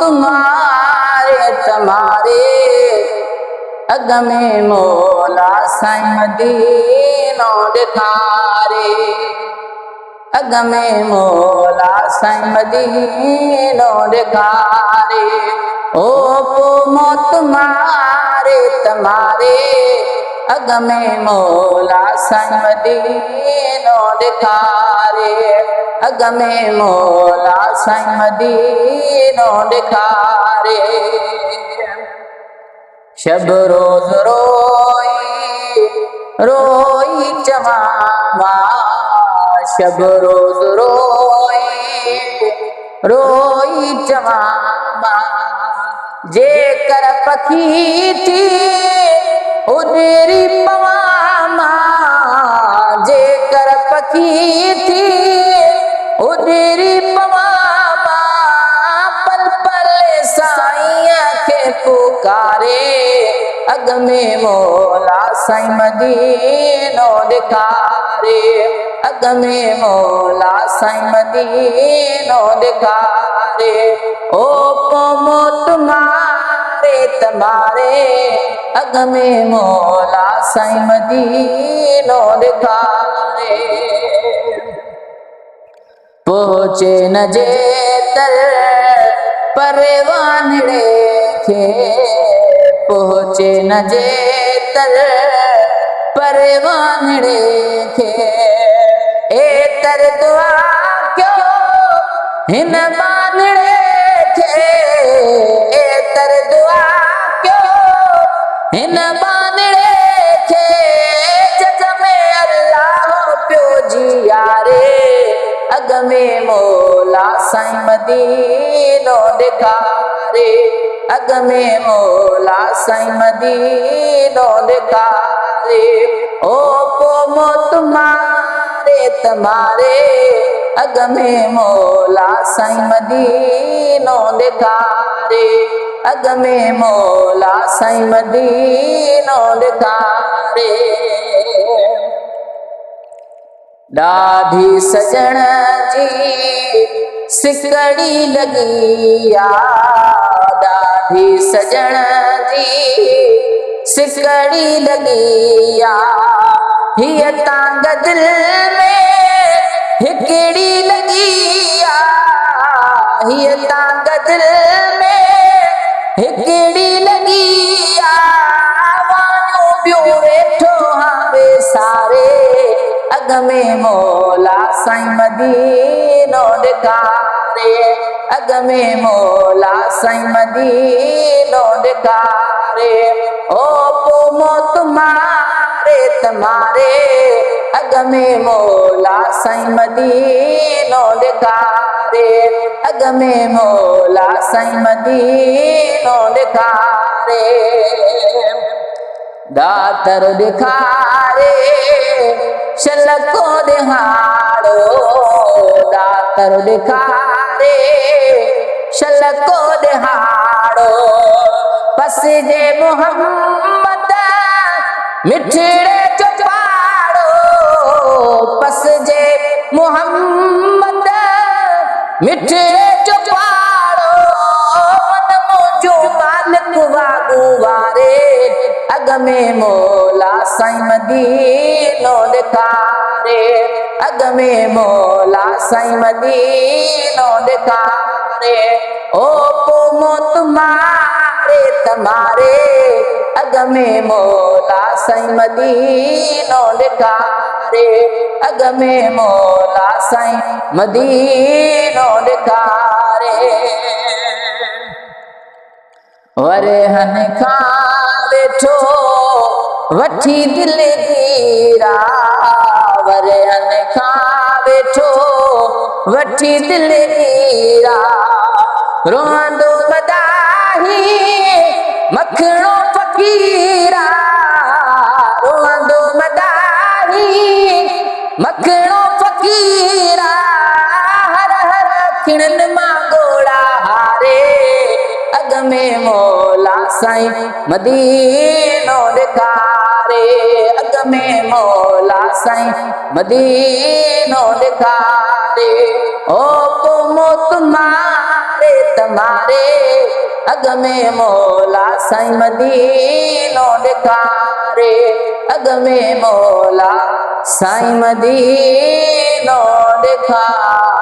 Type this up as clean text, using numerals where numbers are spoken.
तुम्हारे तुम्हारे अग में मौला साईं मदीनो ॾेखारे अग में मौला साईं मदीनो ॾेखारे ओ पोइ तुम्हारे तुम्हारे अग में मौला साईं मदीनो ॾेखारे अग में मौला साईं मदीनो ॾेखारे शब रोज रोई रोई चवां शब रोज रोई रोई चवां जेकर पखी थी उॾरी पवां जेकर पखी थी उॾरी पवां पल पल साईं खे पुकारे अग में मौला साईं मदीनो ॾेखारे अग में मौला साईं मदीनो ॾेखारे ओ पोइ तुम्हारे तुम्हारे अग में मौला साईं मदीनो ॾेखारे पहुचे न जे तर परवानड़े खे पहुचे न जे तर परवानड़े खे एतर दुआ क्यों हिन बानड़े खे एतर दुआ क्यों हिन बानड़े खे जग में अल्लाह पियो जियारे अग में मौला साईं मदीनो ॾेखारे अग में मौला साईं मदीनो ॾेखारे ओ पोइ तुम्हारे तुम्हारे अग में मौला साईं मदीनो ॾेखारे अग में मौला साईं मदीनो ॾेखारे ॾाढी सजण जी सिकड़ी लगी ॾाढी सजण जी सिकड़ी लगी हीअ तांग दिल में हिकिड़ी लगी हीअ तांग दिल में हिकिड़ी लगी वाणियूं ॿियूं वेठो हावे सारे अग में मौला साईं मदीनो ॾेखारे अग में मौला साईं मदीनो ॾेखारे ओ पोइ तुम्हारे तुम्हारे अग में मौला साईं मदीनो ॾेखारे अग में मौला साईं मदीनो ॾेखारे दातर ॾेखारे शलको ॾेहाड़ो दातर ॾेखारे शलको ॾेहाड़ो पस जे मोहम्मद मिठड़े जो पाड़ो पस जे मोहम्मद मिठड़े जो पाड़ो मन मुंहिंजो मालिक वागू वारे अग में मौला साईं मदीनो ॾेखारे अग में मौला साईं मदीनो ॾेखारे ओ पोइ तुम्हारे तुम्हारे अग में मौला साईं मदीनो ॾेखारे अग में मौला साईं मदीनो ॾेखारे वरहन खां वेठो वठी दिल गीरा वरहन खां वेठो वठी दिल गीरा रोंदो मदाही मखणो फ़कीरा रोंदो मदाही मखणो फ़कीरा हर हर खिणन मां गोड़ा हारे अग में मौला साईं मदीनो ॾेखारे अग में मौला साईं मदीनो ॾेखारे ओ पोइ तुम्हारे तुम्हारे अग में मौला साईं मदीनो ॾेखारे अग में मौला साईं मदीनो ॾेखारे